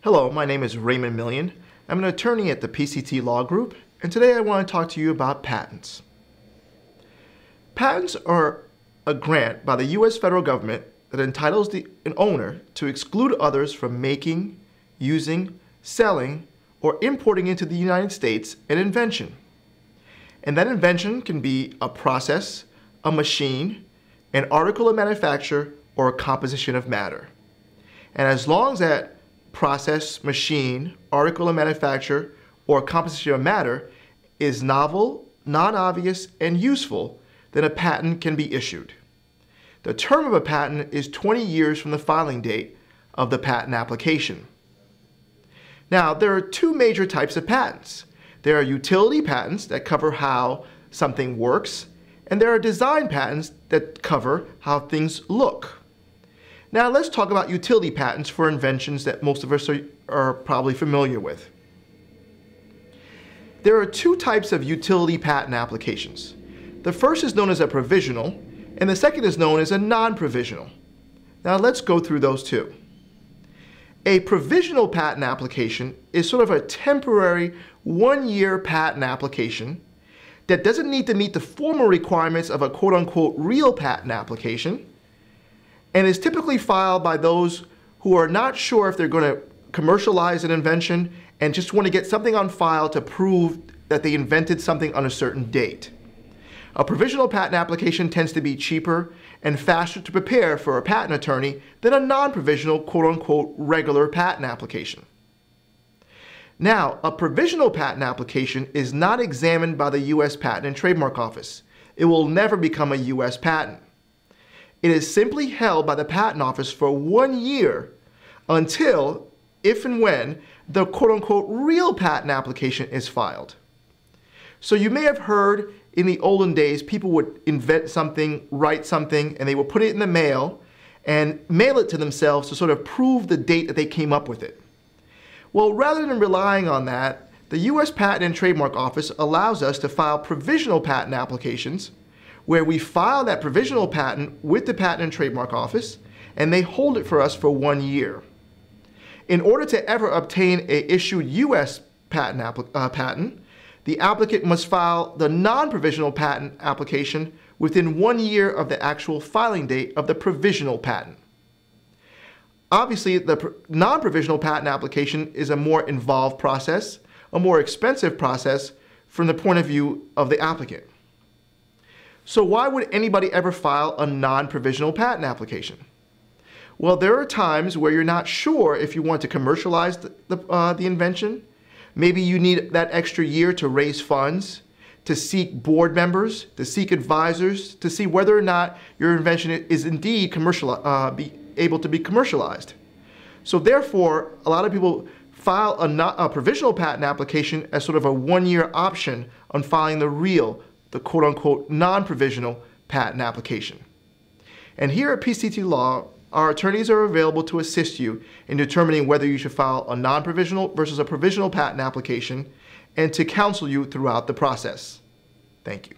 Hello, my name is Raymond Millian. I'm an attorney at the PCT Law Group, and today I want to talk to you about patents. Patents are a grant by the U.S. federal government that entitles an owner to exclude others from making, using, selling, or importing into the United States an invention. And that invention can be a process, a machine, an article of manufacture, or a composition of matter. And as long as that process, machine, article of manufacture, or composition of matter is novel, non-obvious, and useful, then a patent can be issued. The term of a patent is 20 years from the filing date of the patent application. Now, there are two major types of patents. There are utility patents that cover how something works, and there are design patents that cover how things look. Now let's talk about utility patents for inventions that most of us are probably familiar with. There are two types of utility patent applications. The first is known as a provisional, and the second is known as a non-provisional. Now let's go through those two. A provisional patent application is sort of a temporary one-year patent application that doesn't need to meet the formal requirements of a quote-unquote real patent application, and is typically filed by those who are not sure if they're going to commercialize an invention and just want to get something on file to prove that they invented something on a certain date. A provisional patent application tends to be cheaper and faster to prepare for a patent attorney than a non-provisional quote-unquote regular patent application. Now, a provisional patent application is not examined by the U.S. Patent and Trademark Office. It will never become a U.S. patent. It is simply held by the Patent Office for 1 year until, if and when, the quote-unquote real patent application is filed. So you may have heard in the olden days people would invent something, write something, and they would put it in the mail and mail it to themselves to sort of prove the date that they came up with it. Well, rather than relying on that, the U.S. Patent and Trademark Office allows us to file provisional patent applications where we file that provisional patent with the Patent and Trademark Office, and they hold it for us for 1 year. In order to ever obtain an issued U.S. patent, the applicant must file the non-provisional patent application within 1 year of the actual filing date of the provisional patent. Obviously, the non-provisional patent application is a more involved process, a more expensive process from the point of view of the applicant. So why would anybody ever file a non-provisional patent application? Well, there are times where you're not sure if you want to commercialize the invention. Maybe you need that extra year to raise funds, to seek board members, to seek advisors, to see whether or not your invention is indeed able to be commercialized. So therefore, a lot of people file a provisional patent application as sort of a 1 year option on filing the quote-unquote non-provisional patent application. And here at PCT Law, our attorneys are available to assist you in determining whether you should file a non-provisional versus a provisional patent application and to counsel you throughout the process. Thank you.